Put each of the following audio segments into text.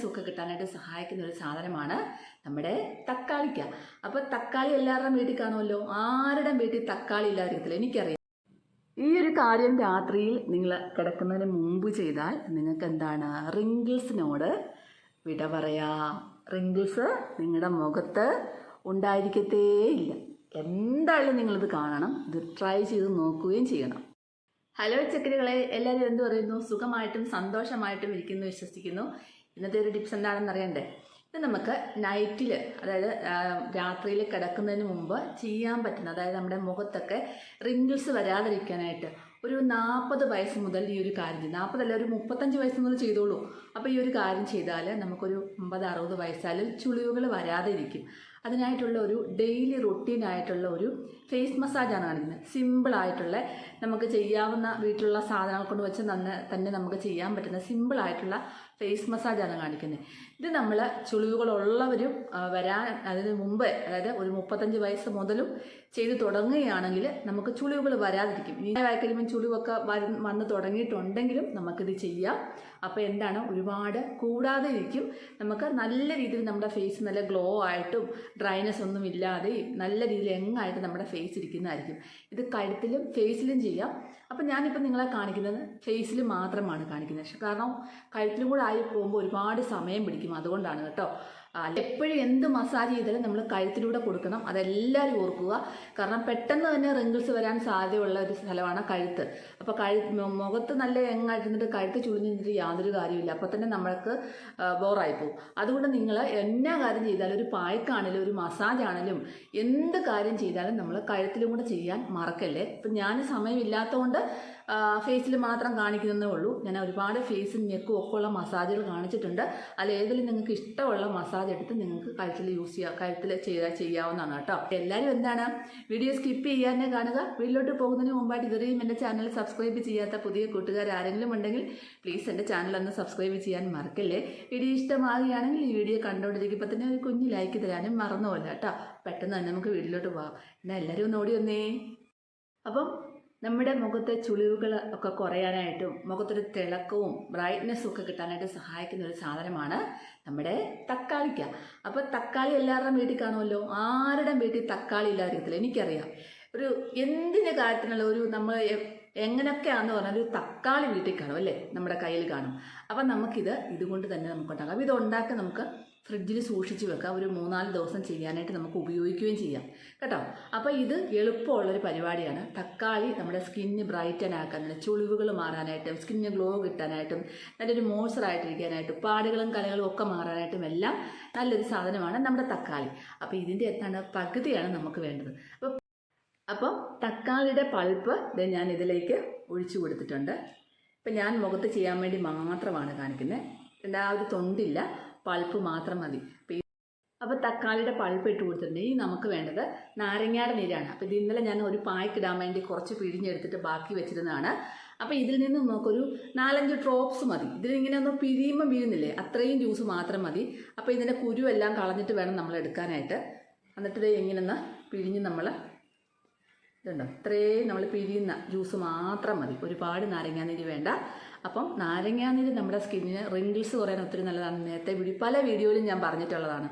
Brightness ഒക്കെ കിട്ടാനായിട്ട് സഹായിക്കുന്ന ഒരു സാധനമാണ് നമ്മുടെ തക്കാളിക്ക. അപ്പോൾ തക്കാളി എല്ലാവരുടെയും വീട്ടിൽ കാണുമല്ലോ, ആരുടെയും വീട്ടിൽ തക്കാളി ഇല്ലാതിരിക്കത്തില്ല. എനിക്കറിയാം. ഈ ഒരു കാര്യം രാത്രിയിൽ നിങ്ങൾ കിടക്കുന്നതിന് മുമ്പ് ചെയ്താൽ നിങ്ങൾക്ക് എന്താണ്, റിങ്കിൾസിനോട് വിട പറയാം. റിങ്കിൾസ് നിങ്ങളുടെ മുഖത്ത് ഉണ്ടായിരിക്കത്തേയില്ല. എന്തായാലും നിങ്ങളിത് കാണണം, ഇത് ട്രൈ ചെയ്ത് നോക്കുകയും ചെയ്യണം. ഹലോ ചക്കരകളെ, എല്ലാവരും എന്ത് പറയുന്നു? സുഖമായിട്ടും സന്തോഷമായിട്ടും ഇരിക്കുന്നു വിശ്വസിക്കുന്നു. ഇന്നത്തെ ഒരു ടിപ്സ് എന്താണെന്ന് അറിയണ്ടേ? ഇത് നമുക്ക് നൈറ്റിൽ, അതായത് രാത്രിയിൽ കിടക്കുന്നതിന് മുമ്പ് ചെയ്യാൻ പറ്റുന്ന, അതായത് നമ്മുടെ മുഖത്തൊക്കെ റിങ്കിൾസ് വരാതിരിക്കാനായിട്ട് ഒരു 40 വയസ്സ് മുതൽ ഈ ഒരു കാര്യം ചെയ്യും. 40 അല്ല, ഒരു 35 വയസ്സ് മുതൽ ചെയ്തോളൂ. അപ്പോൾ ഈ ഒരു കാര്യം ചെയ്താൽ നമുക്കൊരു 50-60 വയസ്സായാലും ചുളിവുകൾ വരാതെ ഇരിക്കും. അതിനായിട്ടുള്ള ഒരു ഡെയിലി റൊട്ടീനായിട്ടുള്ള ഒരു ഫേസ് മസാജാണ് കാണിക്കുന്നത്. സിമ്പിളായിട്ടുള്ള, നമുക്ക് ചെയ്യാവുന്ന വീട്ടിലുള്ള സാധനങ്ങൾ കൊണ്ട് വെച്ച് തന്നെ നമുക്ക് ചെയ്യാൻ പറ്റുന്ന സിമ്പിളായിട്ടുള്ള ഫേസ് മസാജാണ് കാണിക്കുന്നത്. ഇത് നമ്മൾ ചുളിവുകളുള്ളവരും അതിന് മുമ്പ്, അതായത് ഒരു 35 വയസ്സ് മുതലും ചെയ്ത് തുടങ്ങുകയാണെങ്കിൽ നമുക്ക് ചുളിവുകൾ വരാതിരിക്കും. ഇനി കഴിയുമ്പോൾ ചുളിവൊക്കെ വന്ന് തുടങ്ങിയിട്ടുണ്ടെങ്കിലും നമുക്കിത് ചെയ്യാം. അപ്പോൾ എന്താണ്, ഒരുപാട് കൂടാതെ ഇരിക്കും. നമുക്ക് നല്ല രീതിയിൽ നമ്മുടെ ഫേസ് നല്ല ഗ്ലോ ആയിട്ടും ഡ്രൈനെസ് ഒന്നും ഇല്ലാതെയും നല്ല രീതിയിൽ എങ്ങായിട്ട് നമ്മുടെ ഫേസ് ഇരിക്കുന്നതായിരിക്കും. ഇത് കഴുത്തിലും ഫേസിലും ചെയ്യാം. അപ്പം ഞാനിപ്പോൾ നിങ്ങളെ കാണിക്കുന്നത് ഫേസിൽ മാത്രമാണ് കാണിക്കുന്നത്. കാരണം കഴുത്തിലും കൂടെ ആയി പോകുമ്പോൾ ഒരുപാട് സമയം പിടിക്കും, അതുകൊണ്ടാണ് കേട്ടോ. എപ്പോഴും എന്ത് മസാജ് ചെയ്താലും നമ്മൾ കഴുത്തിലൂടെ കൊടുക്കണം, അതെല്ലാവരും ഓർക്കുക. കാരണം പെട്ടെന്ന് തന്നെ റിങ്കിൾസ് വരാൻ സാധ്യതയുള്ള ഒരു സ്ഥലമാണ് കഴുത്ത്. അപ്പോൾ മുഖത്ത് നല്ല എങ്ങായിരുന്നിട്ട് കഴുത്ത് ചുളിഞ്ഞിട്ട് യാതൊരു കാര്യമില്ല. അപ്പോൾ തന്നെ നമ്മൾക്ക് ബോറായി പോകും. അതുകൊണ്ട് നിങ്ങൾ എന്നാ കാര്യം ചെയ്താലും, ഒരു പായ്ക്കാണെങ്കിലും ഒരു മസാജാണെങ്കിലും എന്ത് കാര്യം ചെയ്താലും നമ്മൾ കഴുത്തിലും കൂടെ ചെയ്യാൻ മറക്കല്ലേ. ഇപ്പം ഞാൻ സമയമില്ലാത്തതുകൊണ്ട് ഫേസിൽ മാത്രം കാണിക്കുന്നതേ ഉള്ളൂ. ഞാൻ ഒരുപാട് ഫേസും നെക്കും ഒക്കെ ഉള്ള മസാജുകൾ കാണിച്ചിട്ടുണ്ട്. അതിലേതെങ്കിലും നിങ്ങൾക്ക് ഇഷ്ടമുള്ള മസാജ് എടുത്ത് നിങ്ങൾക്ക് കഴുത്തിൽ യൂസ് ചെയ്യുക, കഴുത്തിൽ ചെയ്യാവുന്നതാണ് കേട്ടോ. എല്ലാവരും എന്താണ്, വീഡിയോ സ്കിപ്പ് ചെയ്യാതെ കാണുക. വീട്ടിലോട്ട് പോകുന്നതിന് മുമ്പായിട്ട് ഇതുവരെയും എൻ്റെ ചാനൽ സബ്സ്ക്രൈബ് ചെയ്യാത്ത പുതിയ കൂട്ടുകാർ ആരെങ്കിലും ഉണ്ടെങ്കിൽ പ്ലീസ് എൻ്റെ ചാനൽ ഒന്ന് സബ്സ്ക്രൈബ് ചെയ്യാൻ മറക്കല്ലേ. വീഡിയോ ഇഷ്ടമാകുകയാണെങ്കിൽ ഈ വീഡിയോ കണ്ടുകൊണ്ടിരിക്കുമ്പോൾ തന്നെ ഒരു കുഞ്ഞ് ലൈക്ക് തരാനും മറന്നുപോല്ല കേട്ടോ. പെട്ടെന്ന് തന്നെ നമുക്ക് വീട്ടിലോട്ട് പോകാം. എന്നാൽ എല്ലാവരും ഒന്ന് ഓടി വന്നേ. അപ്പം നമ്മുടെ മുഖത്തെ ചുളിവുകൾ ഒക്കെ കുറയാനായിട്ടും മുഖത്തൊരു തിളക്കവും ബ്രൈറ്റ്നസ്സും ഒക്കെ കിട്ടാനായിട്ട് സഹായിക്കുന്ന ഒരു സാധനമാണ് നമ്മുടെ തക്കാളിക്ക. അപ്പോൾ തക്കാളി എല്ലാവരുടെയും വീട്ടിൽ കാണുമല്ലോ, ആരുടെയും വീട്ടിൽ തക്കാളി ഇല്ലാതിരിക്കത്തില്ല. എനിക്കറിയാം. ഒരു എന്തിൻ്റെ കാര്യത്തിനുള്ള ഒരു നമ്മൾ എങ്ങനെയൊക്കെയാണെന്ന് പറഞ്ഞാൽ ഒരു തക്കാളി വീട്ടിൽ കാണും അല്ലേ, നമ്മുടെ കയ്യിൽ കാണും. അപ്പം ഇതുകൊണ്ട് തന്നെ നമുക്ക് ഉണ്ടാക്കാം. അപ്പോൾ ഇതുണ്ടാക്കി നമുക്ക് ഫ്രിഡ്ജിൽ സൂക്ഷിച്ച് വെക്കാം. ഒരു 3-4 ദിവസം ചെയ്യാനായിട്ട് നമുക്ക് ഉപയോഗിക്കുകയും ചെയ്യാം കേട്ടോ. അപ്പോൾ ഇത് എളുപ്പമുള്ളൊരു പരിപാടിയാണ്. തക്കാളി നമ്മുടെ സ്കിന്ന് ബ്രൈറ്റൻ ആക്കാനായിട്ട്, ചുളിവുകൾ മാറാനായിട്ടും സ്കിന്ന് ഗ്ലോ കിട്ടാനായിട്ടും നല്ലൊരു മോയ്സ്ചറായിട്ടിരിക്കാനായിട്ടും പാടുകളും കലകളും ഒക്കെ മാറാനായിട്ടും എല്ലാം നല്ലൊരു സാധനമാണ് നമ്മുടെ തക്കാളി. അപ്പോൾ ഇതിൻ്റെ പകുതിയാണ് നമുക്ക് വേണ്ടത്. അപ്പം തക്കാളിയുടെ പൾപ്പ് ഞാൻ ഇതിലേക്ക് ഒഴിച്ചു കൊടുത്തിട്ടുണ്ട്. ഇപ്പം ഞാൻ മുഖത്ത് ചെയ്യാൻ വേണ്ടി മാത്രമാണ് കാണിക്കുന്നത്. ആ ഒരു തൊണ്ടില്ല, പൾപ്പ് മാത്രം മതി. അപ്പോൾ തക്കാളിയുടെ പൾപ്പ് ഇട്ട് കൊടുത്തിട്ടുണ്ട്. ഇനി നമുക്ക് വേണ്ടത് നാരങ്ങയുടെ നീരാണ്. അപ്പോൾ ഇത് ഇന്നലെ ഞാൻ ഒരു പായ്ക്ക് ഇടാൻ വേണ്ടി കുറച്ച് പിഴിഞ്ഞെടുത്തിട്ട് ബാക്കി വെച്ചിരുന്നതാണ്. അപ്പോൾ ഇതിൽ നിന്ന് നമുക്കൊരു 4-5 ഡ്രോപ്സ് മതി. ഇതിലിങ്ങനെ ഒന്ന് പിഴിയുമ്പോൾ വീഴുന്നില്ലേ, അത്രയും ജ്യൂസ് മാത്രം മതി. അപ്പോൾ ഇതിൻ്റെ കുരുവെല്ലാം കളഞ്ഞിട്ട് വേണം നമ്മൾ എടുക്കാനായിട്ട്. എന്നിട്ട് ഇങ്ങനെ ഒന്ന് പിഴിഞ്ഞ് നമ്മൾ ഇതുണ്ടോ, ഇത്രയും നമ്മൾ പിഴിയുന്ന ജ്യൂസ് മാത്രം മതി. ഒരുപാട് നാരങ്ങാനീര് വേണ്ട. അപ്പം നാരങ്ങാനീര് നമ്മുടെ സ്കിന്നിന് റിങ്കിൾസ് കുറയാൻ ഒത്തിരി നല്ലതാണ്. നേരത്തെ പല വീഡിയോയിലും ഞാൻ പറഞ്ഞിട്ടുള്ളതാണ്.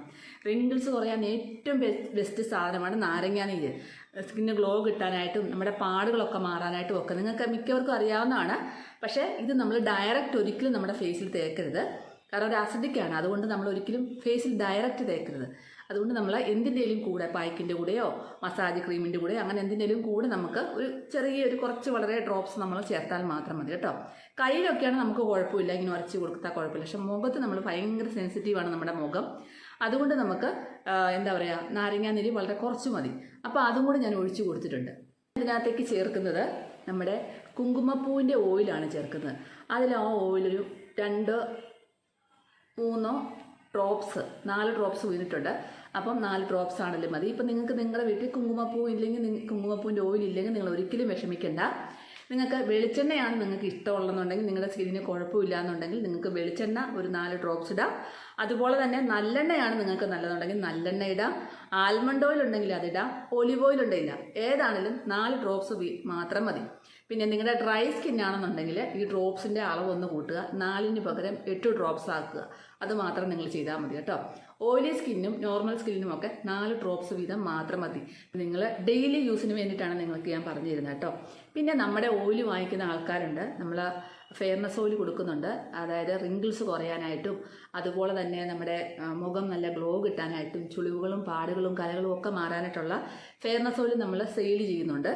റിങ്കിൾസ് കുറയാൻ ഏറ്റവും ബെസ്റ്റ് സാധനമാണ് നാരങ്ങാനീര്. സ്കിന്ന് ഗ്ലോ കിട്ടാനായിട്ടും നമ്മുടെ പാടുകളൊക്കെ മാറാനായിട്ടും ഒക്കെ നിങ്ങൾക്ക് മിക്കവർക്കും അറിയാവുന്നതാണ്. പക്ഷേ ഇത് നമ്മൾ ഡയറക്റ്റ് ഒരിക്കലും നമ്മുടെ ഫേസിൽ തേക്കരുത്. കാരണം ഒരു അസിഡിക്കാണ്. അതുകൊണ്ട് നമ്മൾ ഒരിക്കലും ഫേസിൽ ഡയറക്റ്റ് തേക്കരുത്. അതുകൊണ്ട് നമ്മൾ എന്തിൻ്റെയും കൂടെ, പായ്ക്കിൻ്റെ കൂടെയോ മസാജ് ക്രീമിൻ്റെ കൂടെയോ അങ്ങനെ എന്തിൻ്റെയും കൂടെ നമുക്ക് ഒരു കുറച്ച് വളരെ ഡ്രോപ്സ് നമ്മൾ ചേർത്താൽ മാത്രം മതി കേട്ടോ. കയ്യിലൊക്കെയാണ് നമുക്ക് കുഴപ്പമില്ല, ഇങ്ങനെ ഉരച്ച് കൊടുത്താൽ കുഴപ്പമില്ല. പക്ഷെ മുഖത്ത് നമ്മൾ ഭയങ്കര സെൻസിറ്റീവാണ് നമ്മുടെ മുഖം. അതുകൊണ്ട് നമുക്ക് നാരങ്ങാനീര് വളരെ കുറച്ച് മതി. അപ്പോൾ അതും കൂടെ ഞാൻ ഒഴിച്ചു കൊടുത്തിട്ടുണ്ട്. ഇതിനകത്തേക്ക് ചേർക്കുന്നത് നമ്മുടെ കുങ്കുമപ്പൂവിൻ്റെ ഓയിലാണ് ചേർക്കുന്നത്. അതിൽ ആ ഓയിലൊരു 2-3 ഡ്രോപ്സ്, 4 ഡ്രോപ്സ് വീണിട്ടുണ്ട്. അപ്പം 4 ഡ്രോപ്സ് ആണെങ്കിലും മതി. ഇപ്പം നിങ്ങൾക്ക് നിങ്ങളുടെ വീട്ടിൽ കുങ്കുമപ്പൂ ഇല്ലെങ്കിൽ, കുങ്കുമപ്പൂവിൻ്റെ ഓയിൽ ഇല്ലെങ്കിൽ നിങ്ങൾ ഒരിക്കലും വിഷമിക്കേണ്ട. നിങ്ങൾക്ക് വെളിച്ചെണ്ണയാണ് നിങ്ങൾക്ക് ഇഷ്ടമുള്ളതെന്നുണ്ടെങ്കിൽ, നിങ്ങളുടെ സ്കിന്നിന് കുഴപ്പമില്ല എന്നുണ്ടെങ്കിൽ നിങ്ങൾക്ക് വെളിച്ചെണ്ണ ഒരു 4 ഡ്രോപ്സ് ഇടാം. അതുപോലെ തന്നെ നല്ലെണ്ണയാണ് നിങ്ങൾക്ക് നല്ലതുണ്ടെങ്കിൽ നല്ലെണ്ണ ഇടാം. ആൽമണ്ട് ഓയിൽ ഉണ്ടെങ്കിൽ അതിടാം. ഒലിവ് ഓയിൽ ഉണ്ടെങ്കിൽ ഇടാം. ഏതാണെങ്കിലും 4 ഡ്രോപ്സ് മാത്രം മതി. പിന്നെ നിങ്ങളുടെ ഡ്രൈ സ്കിന്നാണെന്നുണ്ടെങ്കിൽ ഈ ഡ്രോപ്സിൻ്റെ അളവൊന്ന് കൂട്ടുക, 4ന് പകരം 8 ഡ്രോപ്സ് ആക്കുക. അത് മാത്രം നിങ്ങൾ ചെയ്താൽ മതി കേട്ടോ. ഓയിലി സ്കിന്നും നോർമൽ സ്കിന്നിനും ഒക്കെ 4 ഡ്രോപ്സ് വീതം മാത്രം മതി. നിങ്ങൾ ഡെയിലി യൂസിന് വേണ്ടിയിട്ടാണ് നിങ്ങൾക്ക് ഞാൻ പറഞ്ഞു തരുന്നത് കേട്ടോ. പിന്നെ നമ്മുടെ ഓയിൽ വാങ്ങിക്കുന്ന ആൾക്കാരുണ്ട്, നമ്മൾ ഫെയർനെസ് ഓയിൽ കൊടുക്കുന്നുണ്ട്, അതായത് റിങ്കിൾസ് കുറയാനായിട്ടും അതുപോലെ തന്നെ നമ്മുടെ മുഖം നല്ല ഗ്ലോ കിട്ടാനായിട്ടും ചുളിവുകളും പാടുകളും കലകളും ഒക്കെ മാറാനായിട്ടുള്ള ഫെയർനെസ് ഓയിൽ നമ്മൾ സെയിൽ ചെയ്യുന്നുണ്ട്.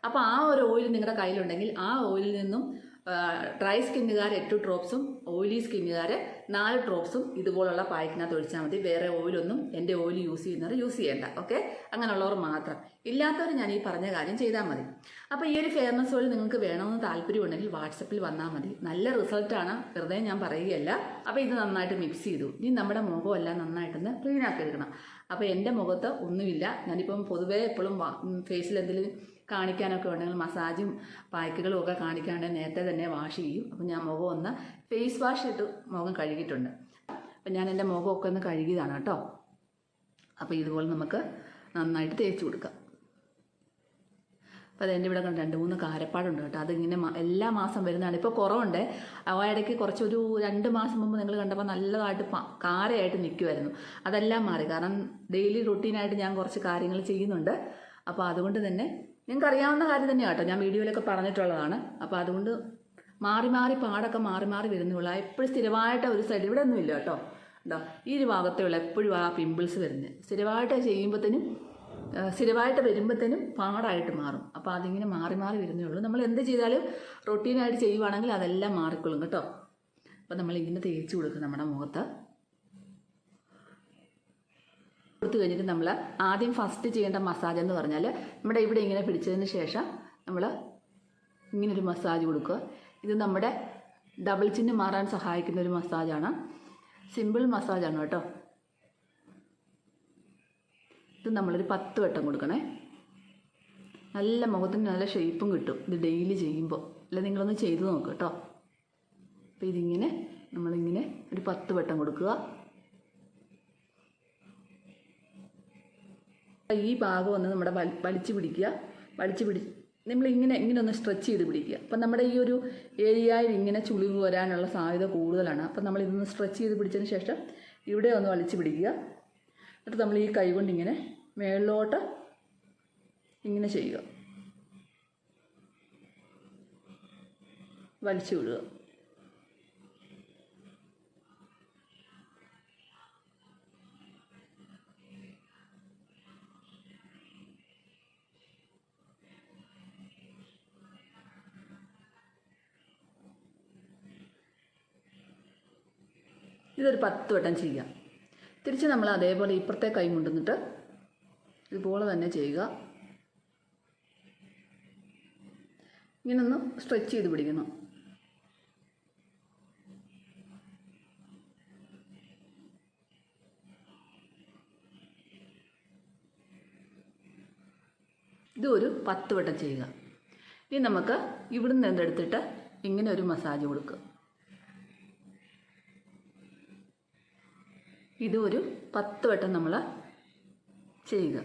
അപ്പോൾ ആ ഒരു ഓയിൽ നിങ്ങളുടെ കയ്യിലുണ്ടെങ്കിൽ ആ ഓയിലിൽ നിന്നും ഡ്രൈ സ്കിന്നുകാർ 8 ഡ്രോപ്സും ഓയിലി സ്കിന്നുകാർ 4 ഡ്രോപ്സും ഇതുപോലുള്ള പായ്ക്കിനകത്ത് ഒഴിച്ചാൽ മതി. വേറെ ഓയിലൊന്നും എൻ്റെ ഓയിൽ യൂസ് ചെയ്യുന്നവർ യൂസ് ചെയ്യേണ്ട. ഓക്കെ, അങ്ങനെയുള്ളവർ മാത്രം. ഇല്ലാത്തവർ ഞാൻ ഈ പറഞ്ഞ കാര്യം ചെയ്താൽ മതി. അപ്പോൾ ഈ ഒരു ഫെയർനെസ് ഓയിൽ നിങ്ങൾക്ക് വേണമെന്ന് താല്പര്യമുണ്ടെങ്കിൽ വാട്സപ്പിൽ വന്നാൽ മതി. നല്ല റിസൾട്ടാണ്, വെറുതെ ഞാൻ പറയുകയല്ല. അപ്പോൾ ഇത് നന്നായിട്ട് മിക്സ് ചെയ്തു. ഇനി നമ്മുടെ മുഖമെല്ലാം നന്നായിട്ടൊന്ന് ക്ലീൻ ആക്കി എടുക്കണം. അപ്പോൾ എൻ്റെ മുഖത്ത് ഒന്നുമില്ല, ഞാനിപ്പം പൊതുവേ എപ്പോഴും ഫേസിൽ എന്തെങ്കിലും കാണിക്കാനൊക്കെ ഉണ്ടെങ്കിൽ മസാജും പായ്ക്കുകളും ഒക്കെ കാണിക്കാണ്ട് നേരത്തെ തന്നെ വാഷ് ചെയ്യും. അപ്പം ഞാൻ മുഖം ഒന്ന് ഫേസ് വാഷ് ഇട്ട് മുഖം കഴുകിയിട്ടുണ്ട്. അപ്പം ഞാൻ എൻ്റെ മുഖമൊക്കെ ഒന്ന് കഴുകിയതാണ് കേട്ടോ. അപ്പോൾ ഇതുപോലെ നമുക്ക് നന്നായിട്ട് തേച്ച് കൊടുക്കാം. അപ്പോൾ അതെൻ്റെ ഇവിടെ 2-3 കാരപ്പാടുണ്ട് കേട്ടോ. അതിങ്ങനെ എല്ലാ മാസം വരുന്നതാണ്. ഇപ്പോൾ കുറവുണ്ട്, ആ ഇടയ്ക്ക് കുറച്ചൊരു 2 മാസം മുമ്പ് നിങ്ങൾ കണ്ടപ്പോൾ നല്ലതായിട്ട് കാരയായിട്ട് നിൽക്കുമായിരുന്നു. അതെല്ലാം മാറി, കാരണം ഡെയിലി റുട്ടീനായിട്ട് ഞാൻ കുറച്ച് കാര്യങ്ങൾ ചെയ്യുന്നുണ്ട്. അപ്പോൾ അതുകൊണ്ട് തന്നെ നിങ്ങൾക്ക് അറിയാവുന്ന കാര്യം തന്നെയാണ് കേട്ടോ, ഞാൻ വീഡിയോയിലൊക്കെ പറഞ്ഞിട്ടുള്ളതാണ്. അപ്പോൾ അതുകൊണ്ട് മാറി മാറി പാടൊക്കെ മാറി മാറി വരുന്നുള്ളൂ. എപ്പോഴും സ്ഥിരമായിട്ട് ഒരു സൈഡ് ഇവിടെ ഒന്നുമില്ല കേട്ടോ. ഉണ്ടോ, ഈ ഒരു ഭാഗത്തേ ഉള്ളൂ എപ്പോഴും ആ പിമ്പിൾസ് വരുന്നത്. സ്ഥിരമായിട്ട് വരുമ്പോഴത്തേനും പാടായിട്ട് മാറും. അപ്പോൾ അതിങ്ങനെ മാറി മാറി വരുന്നേ ഉള്ളൂ. നമ്മൾ എന്ത് ചെയ്താലും റൊട്ടീനായിട്ട് ചെയ്യുവാണെങ്കിൽ അതെല്ലാം മാറിക്കൊള്ളും കേട്ടോ. അപ്പോൾ നമ്മളിങ്ങനെ തേച്ച് കൊടുക്കും നമ്മുടെ മുഖത്ത്. കൊടുത്തു കഴിഞ്ഞിട്ട് നമ്മൾ ആദ്യം ഫസ്റ്റ് ചെയ്യേണ്ട മസാജ് എന്ന് പറഞ്ഞാൽ നമ്മുടെ ഇവിടെ ഇങ്ങനെ പിടിച്ചതിന് ശേഷം നമ്മൾ ഇങ്ങനൊരു മസാജ് കൊടുക്കുക. ഇത് നമ്മുടെ ഡബിൾ ചിന്ന് മാറാൻ സഹായിക്കുന്ന ഒരു മസാജാണ്, സിമ്പിൾ മസാജാണ് കേട്ടോ. ഇത് നമ്മളൊരു 10 വട്ടം കൊടുക്കണേ. നല്ല മുഖത്തിന് നല്ല ഷേപ്പും കിട്ടും ഇത് ഡെയിലി ചെയ്യുമ്പോൾ. അല്ല, നിങ്ങളൊന്ന് ചെയ്ത് നോക്കുക കേട്ടോ. അപ്പോൾ ഇതിങ്ങനെ നമ്മളിങ്ങനെ ഒരു 10 വട്ടം കൊടുക്കുക. ഈ ഭാഗം ഒന്ന് നമ്മുടെ വലിച്ചു പിടിക്കുക. നമ്മളിങ്ങനെ ഒന്ന് സ്ട്രെച്ച് ചെയ്ത് പിടിക്കുക. അപ്പം നമ്മുടെ ഈ ഒരു ഏരിയയിൽ ഇങ്ങനെ ചുളിവ് വരാനുള്ള സാധ്യത കൂടുതലാണ്. അപ്പം നമ്മളിതൊന്ന് സ്ട്രെച്ച് ചെയ്ത് പിടിച്ചതിന് ശേഷം ഇവിടെ ഒന്ന് വലിച്ചു പിടിക്കുക. എന്നിട്ട് നമ്മൾ ഈ കൈ കൊണ്ട് ഇങ്ങനെ മേളിലോട്ട് ഇങ്ങനെ ചെയ്യുക, വലിച്ചു വിടുക. ഇതൊരു 10 വട്ടം ചെയ്യാം. തിരിച്ച് നമ്മൾ അതേപോലെ ഇപ്പുറത്തെ കൈ കൊണ്ടുവന്നിട്ട് ഇതുപോലെ തന്നെ ചെയ്യുക. ഇങ്ങനൊന്ന് സ്ട്രെച്ച് ചെയ്ത് പിടിക്കണം. ഇതൊരു 10 വട്ടം ചെയ്യുക. ഇനി നമുക്ക് ഇവിടുന്ന് എന്തെടുത്തിട്ട് ഇങ്ങനെ ഒരു മസാജ് കൊടുക്കുക. ഇതൊരു 10 വട്ടം നമ്മൾ ചെയ്യുക.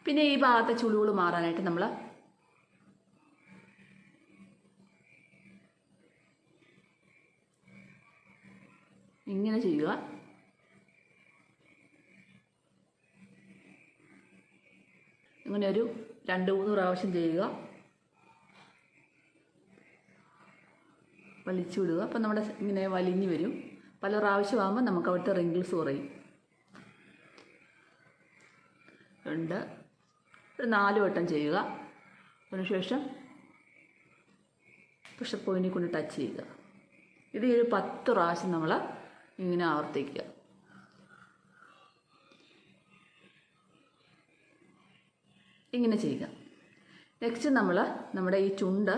പിന്നെ ഈ ഭാഗത്തെ ചുളിവുകൾ മാറാനായിട്ട് നമ്മൾ ഇങ്ങനെ ചെയ്യുക. ഇങ്ങനെ ഒരു 2-3 പ്രാവശ്യം ചെയ്യുക, വലിച്ചു വിടുക. അപ്പം നമ്മുടെ ഇങ്ങനെ വലിഞ്ഞ് വരും. പല പ്രാവശ്യമാകുമ്പോൾ നമുക്ക് അവിടുത്തെ റിങ്കിൾസ് കുറയും. ഒരു 4 വട്ടം ചെയ്യുക. അതിനുശേഷം പ്രഷർ പോയിന്റിൽ കൊണ്ട് ടച്ച് ചെയ്യുക. ഇത് ഒരു 10 പ്രാവശ്യം നമ്മൾ ഇങ്ങനെ ആവർത്തിക്കുക. ഇങ്ങനെ ചെയ്യുക. നെക്സ്റ്റ് നമ്മൾ നമ്മുടെ ഈ ചുണ്ട്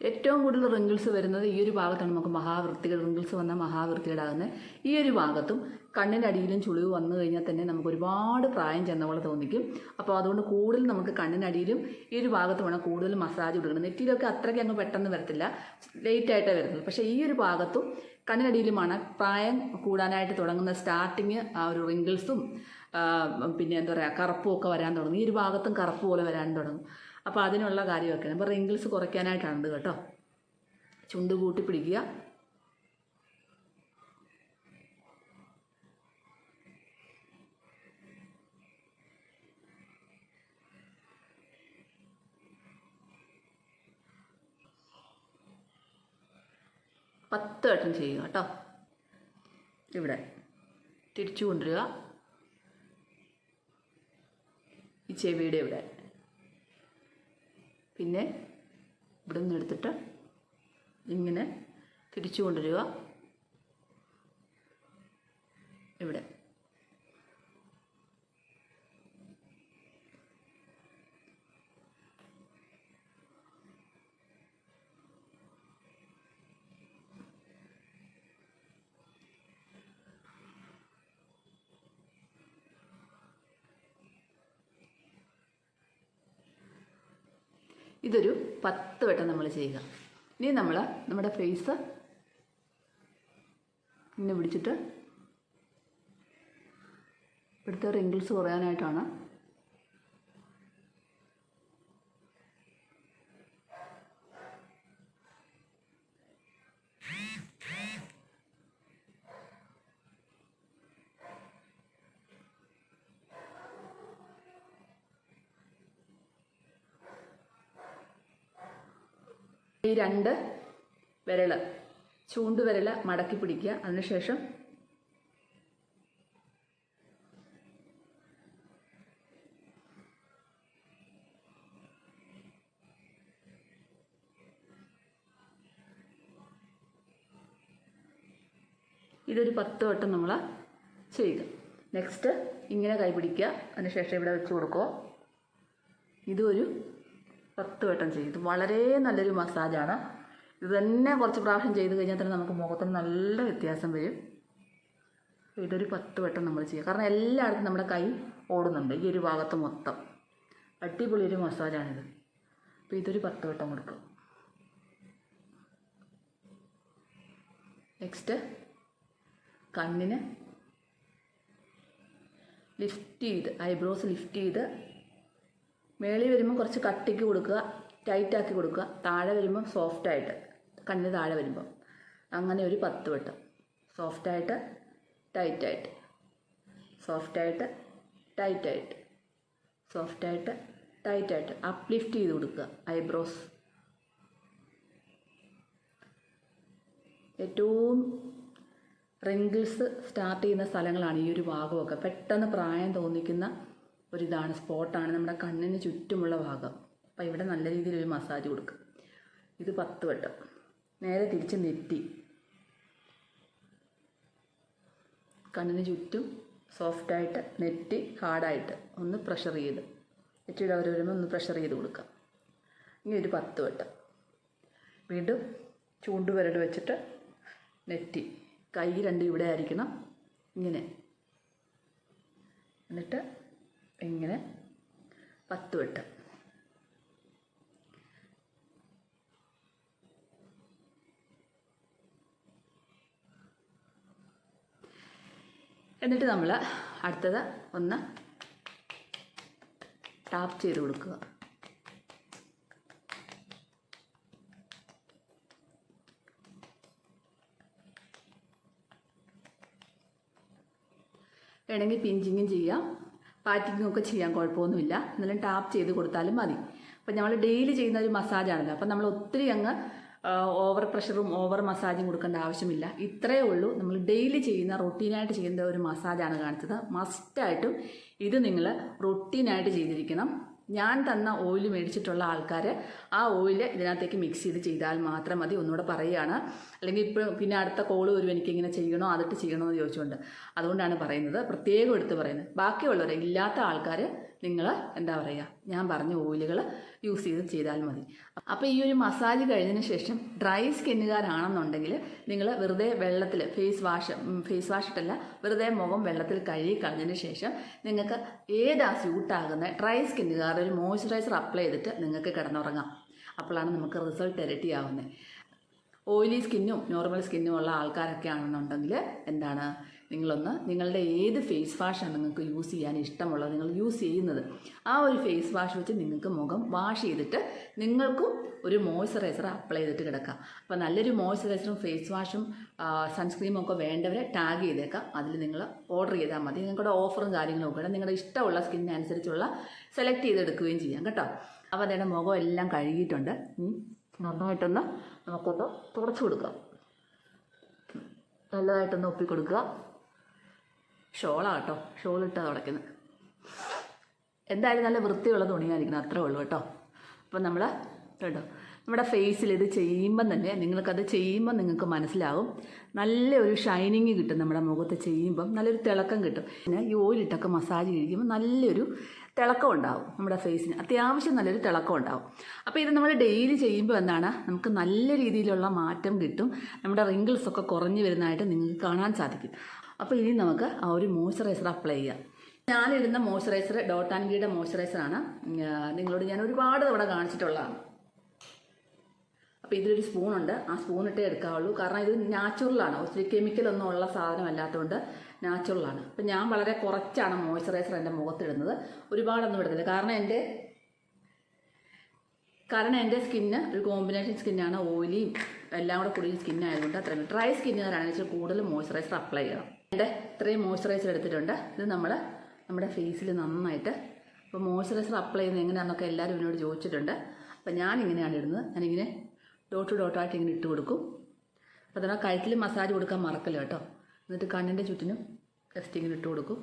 ഏറ്റവും കൂടുതൽ റിങ്കിൾസ് വരുന്നത് ഈ ഒരു ഭാഗത്താണ്. നമുക്ക് റിങ്കിൾസ് വന്നാൽ മഹാവൃത്തികേടാകുന്നത് ഈ ഒരു ഭാഗത്തും കണ്ണിൻ്റെ അടിയിലും ചുളിവ് വന്നു കഴിഞ്ഞാൽ തന്നെ നമുക്ക് ഒരുപാട് പ്രായം ചെന്ന പോലെ തോന്നിക്കും. അപ്പോൾ അതുകൊണ്ട് കൂടുതൽ നമുക്ക് കണ്ണിനടിയിലും ഈ ഒരു ഭാഗത്ത് വേണം കൂടുതൽ മസാജ് കൊടുക്കണം. നെറ്റിയിലൊക്കെ അത്രയ്ക്ക് അങ്ങ് പെട്ടെന്ന് വരത്തില്ല, ലേറ്റായിട്ടേ വരത്തുള്ളൂ. പക്ഷേ ഈ ഒരു ഭാഗത്തും കണ്ണിനടിയിലുമാണ് പ്രായം കൂടാനായിട്ട് തുടങ്ങുന്ന സ്റ്റാർട്ടിങ് ആ ഒരു റിങ്കിൾസും പിന്നെ എന്താ പറയുക കറുപ്പും ഒക്കെ വരാൻ തുടങ്ങും. ഈ ഒരു ഭാഗത്തും കറുപ്പ് പോലെ വരാൻ തുടങ്ങും. അപ്പോൾ അതിനുള്ള കാര്യമൊക്കെയാണ്. അപ്പോൾ റിങ്കിൾസ് കുറയ്ക്കാനായിട്ടാണ് കേട്ടോ. ചുണ്ട് കൂട്ടി പിടിക്കുക. പത്ത് വട്ടം ചെയ്യുക കേട്ടോ. ഇവിടെ തിരിച്ചു കൊണ്ടുവരിക. ഈ ചെവിയുടെ ഇവിടെ, പിന്നെ ഇവിടെ നിന്ന് എടുത്തിട്ട് ഇങ്ങനെ തിരിച്ചു കൊണ്ടുവരിക. ഇവിടെ ഇതൊരു 10 വട്ടം നമ്മൾ ചെയ്യുക. ഇനി നമ്മൾ നമ്മുടെ ഫേസ് ഇങ്ങനെ പിടിച്ചിട്ട് ഇവിടുത്തെ റിങ്കിൾസ് കുറയാനായിട്ടാണ്. ഈ 2 വിരൽ ചൂണ്ടുവിരൽ മടക്കി പിടിക്കുക. അതിനുശേഷം ഇതൊരു 10 വട്ടം നമ്മൾ ചെയ്യുക. നെക്സ്റ്റ് ഇങ്ങനെ കൈ പിടിക്കുക. അതിനുശേഷം ഇവിടെ വെച്ച് കൊടുക്കുക. ഇതൊരു 10 വട്ടം ചെയ്യും. ഇത് വളരെ നല്ലൊരു മസാജാണ്. ഇത് തന്നെ കുറച്ച് പ്രാവശ്യം ചെയ്ത് കഴിഞ്ഞാൽ തന്നെ നമുക്ക് മുഖത്തിന് നല്ല വ്യത്യാസം വരും. ഇതൊരു 10 വട്ടം നമ്മൾ ചെയ്യുക. കാരണം എല്ലായിടത്തും നമ്മുടെ കൈ ഓടുന്നുണ്ട്, ഈ ഒരു ഭാഗത്ത് മൊത്തം. അടിപൊളി ഒരു മസാജാണിത്. അപ്പോൾ ഇതൊരു 10 വട്ടം കൊടുക്കും. നെക്സ്റ്റ് കണ്ണിന് ലിഫ്റ്റ് ചെയ്ത്, ഐബ്രോസ് ലിഫ്റ്റ് ചെയ്ത് മേളിൽ വരുമ്പോൾ കുറച്ച് കട്ടിക്ക് കൊടുക്കുക, ടൈറ്റാക്കി കൊടുക്കുക. താഴെ വരുമ്പം സോഫ്റ്റായിട്ട്, കണ്ണിന് താഴെ വരുമ്പം അങ്ങനെ ഒരു 10 വട്ടം. സോഫ്റ്റായിട്ട് ടൈറ്റായിട്ട്, സോഫ്റ്റായിട്ട് ടൈറ്റായിട്ട്, സോഫ്റ്റായിട്ട് ടൈറ്റായിട്ട് അപ്ലിഫ്റ്റ് ചെയ്ത് കൊടുക്കുക ഐബ്രോസ്. ഏറ്റവും റിങ്കിൾസ് സ്റ്റാർട്ട് ചെയ്യുന്ന സ്ഥലങ്ങളാണ് ഈ ഒരു ഭാഗമൊക്കെ. പെട്ടെന്ന് പ്രായം തോന്നിക്കുന്ന ഒരിതാണ്, സ്പോട്ടാണ് നമ്മുടെ കണ്ണിന് ചുറ്റുമുള്ള ഭാഗം. അപ്പോൾ ഇവിടെ നല്ല രീതിയിലൊരു മസാജ് കൊടുക്കുക. ഇത് 10 വട്ടം. നേരെ തിരിച്ച് നെറ്റി, കണ്ണിന് ചുറ്റും സോഫ്റ്റായിട്ട്, നെറ്റി ഹാർഡായിട്ട് ഒന്ന് പ്രഷർ ചെയ്ത്, നെറ്റിയുടെ അവർ വരുമ്പോൾ ഒന്ന് പ്രഷർ ചെയ്ത് കൊടുക്കുക. ഇനി ഒരു 10 വട്ടം. വീണ്ടും ചൂണ്ടുവിരൽ വെച്ചിട്ട് നെറ്റി, കൈ 2 ഇവിടെ ആയിരിക്കണം. ഇങ്ങനെ എന്നിട്ട് ഇങ്ങനെ 10 വട്ടം. എന്നിട്ട് നമ്മൾ അടുത്തത് ഒന്ന് ടാപ്പ് ചെയ്ത് കൊടുക്കുക. വേണമെങ്കിൽ പിഞ്ചിങ്ങും ചെയ്യാം, പാറ്റിങ്ങും ഒക്കെ ചെയ്യാൻ കുഴപ്പമൊന്നുമില്ല. എന്നാലും ടാപ്പ് ചെയ്ത് കൊടുത്താലും മതി. അപ്പം നമ്മൾ ഡെയിലി ചെയ്യുന്ന ഒരു മസാജാണല്ലോ. അപ്പം നമ്മൾ ഒത്തിരി അങ്ങ് ഓവർ പ്രഷറും ഓവർ മസാജും കൊടുക്കേണ്ട ആവശ്യമില്ല. ഇത്രയേ ഉള്ളൂ. നമ്മൾ ഡെയിലി ചെയ്യുന്ന, റൊട്ടീനായിട്ട് ചെയ്യുന്ന ഒരു മസാജാണ് കാണിച്ചത്. മസ്റ്റായിട്ടും ഇത് നിങ്ങൾ റൊട്ടീനായിട്ട് ചെയ്തിരിക്കണം. ഞാൻ തന്ന ഓയിൽ മേടിച്ചിട്ടുള്ള ആൾക്കാർ ആ ഓയിൽ ഇതിനകത്തേക്ക് മിക്സ് ചെയ്താൽ മാത്രം മതി. ഒന്നുകൂടെ പറയുകയാണ്, അല്ലെങ്കിൽ ഇപ്പോൾ പിന്നെ അടുത്ത കോള് വരും എനിക്കിങ്ങനെ ചെയ്യണോ അതിട്ട് ചെയ്യണോ എന്ന് ചോദിച്ചുകൊണ്ട്. അതുകൊണ്ടാണ് പറയുന്നത്, പ്രത്യേകം എടുത്ത് പറയുന്നത്. ബാക്കിയുള്ളവരെ ഇല്ലാത്ത ആൾക്കാർ നിങ്ങൾ എന്താ പറയുക, ഞാൻ പറഞ്ഞ ഓയിലുകൾ യൂസ് ചെയ്താൽ മതി. അപ്പോൾ ഈ ഒരു മസാജ് കഴിഞ്ഞതിന് ശേഷം ഡ്രൈ സ്കിന്നുകാരാണെന്നുണ്ടെങ്കിൽ നിങ്ങൾ വെറുതെ വെള്ളത്തിൽ ഫേസ് വാഷ് ഇട്ടല്ല, വെറുതെ മുഖം വെള്ളത്തിൽ കഴുകി കളഞ്ഞതിന് ശേഷം നിങ്ങൾക്ക് ഏതാ സ്യൂട്ടാകുന്ന ഡ്രൈ സ്കിന്നുകാർ ഒരു മോയ്സ്ചറൈസർ അപ്ലൈ ചെയ്തിട്ട് നിങ്ങൾക്ക് കിടന്നുറങ്ങാം. അപ്പോഴാണ് നമുക്ക് റിസൾട്ട് ഇരട്ടിയാവുന്നത്. ഓയിലി സ്കിന്നും നോർമൽ സ്കിന്നും ഉള്ള ആൾക്കാരൊക്കെ ആണെന്നുണ്ടെങ്കിൽ എന്താണ്, നിങ്ങളൊന്ന് നിങ്ങളുടെ ഏത് ഫേസ് വാഷാണ് നിങ്ങൾക്ക് യൂസ് ചെയ്യാൻ ഇഷ്ടമുള്ളത്, നിങ്ങൾ യൂസ് ചെയ്യുന്നത് ആ ഒരു ഫേസ് വാഷ് വെച്ച് നിങ്ങൾക്ക് മുഖം വാഷ് ചെയ്തിട്ട് നിങ്ങൾക്കും ഒരു മോയ്സ്ചറൈസർ അപ്ലൈ ചെയ്തിട്ട് കിടക്കാം. അപ്പോൾ നല്ലൊരു മോയ്സ്ചറൈസറും ഫേസ് വാഷും സൺസ്ക്രീമും ഒക്കെ വേണ്ടവരെ ടാഗ് ചെയ്തേക്കാം. അതിൽ നിങ്ങൾ ഓർഡർ ചെയ്താൽ മതി. നിങ്ങളുടെ ഓഫറും കാര്യങ്ങളും ഒക്കെ നിങ്ങളുടെ ഇഷ്ടമുള്ള സ്കിന്നനുസരിച്ചുള്ള സെലക്ട് ചെയ്തെടുക്കുകയും ചെയ്യാം കേട്ടോ. അപ്പോൾ അതിൻ്റെ മുഖം എല്ലാം കഴുകിയിട്ടുണ്ട്. നന്നായിട്ടൊന്ന് നമുക്കൊന്ന് തുടച്ചു കൊടുക്കാം. നല്ലതായിട്ടൊന്ന് ഒപ്പിക്കൊടുക്കുക. ഷോളാണ് കേട്ടോ, ഷോളിട്ടാണ് തുടയ്ക്കുന്നത്. എന്തായാലും നല്ല വൃത്തിയുള്ള തുണിയായിരിക്കണം, അത്രേ ഉള്ളൂ കേട്ടോ. അപ്പം നമ്മൾ കേട്ടോ നമ്മുടെ ഫേസിൽ ഇത് ചെയ്യുമ്പം തന്നെ നിങ്ങൾക്കത് ചെയ്യുമ്പം നിങ്ങൾക്ക് മനസ്സിലാവും, നല്ലൊരു ഷൈനിങ് കിട്ടും. നമ്മുടെ മുഖത്ത് ചെയ്യുമ്പം നല്ലൊരു തിളക്കം കിട്ടും. പിന്നെ ഈ ഓയിലിട്ടൊക്കെ മസാജ് കഴിക്കുമ്പോൾ നല്ലൊരു തിളക്കം ഉണ്ടാവും. നമ്മുടെ ഫേസിന് അത്യാവശ്യം നല്ലൊരു തിളക്കം ഉണ്ടാവും. അപ്പോൾ ഇത് നമ്മൾ ഡെയിലി ചെയ്യുമ്പോൾ എന്താണ്, നമുക്ക് നല്ല രീതിയിലുള്ള മാറ്റം കിട്ടും. നമ്മുടെ റിങ്കിൾസൊക്കെ കുറഞ്ഞു വരുന്നതായിട്ട് നിങ്ങൾക്ക് കാണാൻ സാധിക്കും. അപ്പോൾ ഇനി നമുക്ക് ആ ഒരു മോയ്സ്ചറൈസർ അപ്ലൈ ചെയ്യാം. ഞാനിടുന്ന മോയ്സ്ചറൈസർ ഡോട്ട് ആൻഡ് ഗിയുടെ മോയ്സ്ചറൈസറാണ്. നിങ്ങളോട് ഞാൻ ഒരുപാട് തവണ കാണിച്ചിട്ടുള്ളതാണ്. അപ്പോൾ ഇതിലൊരു സ്പൂണുണ്ട്, ആ സ്പൂണിട്ടേ എടുക്കാവുള്ളൂ. കാരണം ഇത് നാച്ചുറലാണ്, ഒത്തിരി കെമിക്കലൊന്നും ഉള്ള സാധനമല്ലാത്തതുകൊണ്ട് നാച്ചുറലാണ്. അപ്പം ഞാൻ വളരെ കുറച്ചാണ് മോയ്സ്ചറൈസർ എൻ്റെ മുഖത്തിടുന്നത്, ഒരുപാടൊന്നും ഇടുന്നില്ല. കാരണം എൻ്റെ സ്കിന്ന് ഒരു കോമ്പിനേഷൻ സ്കിന്നാണ്, ഓയിലിയും എല്ലാം കൂടെ കൂടി സ്കിന്നായതുകൊണ്ട് അത്രയും ഡ്രൈ സ്കിന്നുകാരാണ് വെച്ചാൽ കൂടുതൽ മോയ്സ്ചറൈസർ അപ്ലൈ ചെയ്യണം. എൻ്റെ ഇത്രയും മോയ്സ്ചറൈസർ എടുത്തിട്ടുണ്ട്. ഇത് നമ്മുടെ ഫേസിൽ നന്നായിട്ട് ഇപ്പോൾ മോയ്സ്ചറൈസർ അപ്ലൈ ചെയ്യുന്നത് എങ്ങനെയാണെന്നൊക്കെ എല്ലാവരും എന്നോട് ചോദിച്ചിട്ടുണ്ട്. അപ്പോൾ ഞാനിങ്ങനെയാണ് ഇടുന്നത്. ഞാനിങ്ങനെ ഡോട്ട് ഡോട്ടായിട്ട് ഇങ്ങനെ ഇട്ട് കൊടുക്കും. അപ്പോൾ അതിനാ കഴുത്തിൽ മസാജ് കൊടുക്കാൻ മറക്കല്ലോ കേട്ടോ. എന്നിട്ട് കണ്ണിൻ്റെ ചുറ്റിനും ജസ്റ്റ് ഇങ്ങനെ ഇട്ട് കൊടുക്കും.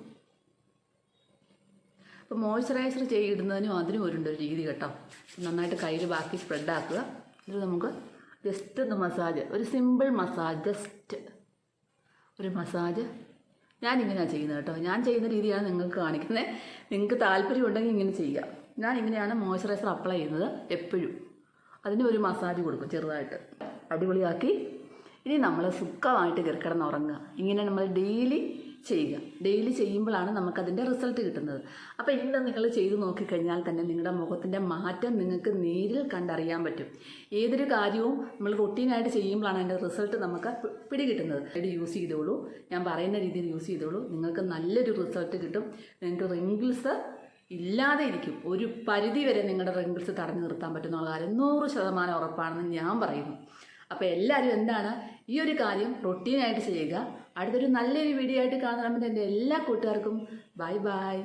അപ്പോൾ മോയ്സ്ചറൈസർ ഇടുന്നതിനും അതിനും ഒരു രീതി കേട്ടോ. നന്നായിട്ട് കയ്യിൽ ബാക്കി സ്പ്രെഡാക്കുക. എന്നിട്ട് നമുക്ക് ജസ്റ്റ് ഒന്ന് മസാജ്, ഒരു സിമ്പിൾ മസാജ്, ജസ്റ്റ് ഒരു മസാജ് ഞാനിങ്ങനെയാണ് ചെയ്യുന്നത് കേട്ടോ. ഞാൻ ചെയ്യുന്ന രീതിയാണ് നിങ്ങൾക്ക് കാണിക്കുന്നത്. നിങ്ങൾക്ക് താല്പര്യം ഉണ്ടെങ്കിൽ ഇങ്ങനെ ചെയ്യാം. ഞാൻ ഇങ്ങനെയാണ് മോയ്സ്ചറൈസർ അപ്ലൈ ചെയ്യുന്നത് എപ്പോഴും. അതിന് ഒരു മസാജ് കൊടുക്കും ചെറുതായിട്ട്, അടിപൊളിയാക്കി. ഇനി നമ്മൾ സുഖമായിട്ട് കിടന്നുറങ്ങുക. ഇങ്ങനെ നമ്മൾ ഡെയിലി ചെയ്യുക. ഡെയിലി ചെയ്യുമ്പോഴാണ് നമുക്കതിൻ്റെ റിസൾട്ട് കിട്ടുന്നത്. അപ്പോൾ ഇന്ന് നിങ്ങൾ ചെയ്ത് നോക്കിക്കഴിഞ്ഞാൽ തന്നെ നിങ്ങളുടെ മുഖത്തിൻ്റെ മാറ്റം നിങ്ങൾക്ക് നേരിൽ കണ്ടറിയാൻ പറ്റും. ഏതൊരു കാര്യവും നമ്മൾ റൊട്ടീനായിട്ട് ചെയ്യുമ്പോഴാണ് അതിൻ്റെ റിസൾട്ട് നമുക്ക് പിടികിട്ടുന്നത്. ഇത് യൂസ് ചെയ്തോളൂ, ഞാൻ പറയുന്ന രീതിയിൽ യൂസ് ചെയ്തോളൂ. നിങ്ങൾക്ക് നല്ലൊരു റിസൾട്ട് കിട്ടും. നിങ്ങൾക്ക് റിങ്കിൾസ് ഇല്ലാതെ ഇരിക്കും. ഒരു പരിധി വരെ നിങ്ങളുടെ റിങ്കിൾസ് തടഞ്ഞു നിർത്താൻ പറ്റുന്ന കാര്യം 100% ഉറപ്പാണെന്ന് ഞാൻ പറയുന്നു. അപ്പോൾ എല്ലാവരും എന്താണ് ഈ ഒരു കാര്യം റൊട്ടീനായിട്ട് ചെയ്യുക. അടുത്തൊരു നല്ലൊരു വീഡിയോ ആയിട്ട് കാണുമ്പോൾ എൻ്റെ എല്ലാ കൂട്ടുകാർക്കും ബൈ ബൈ.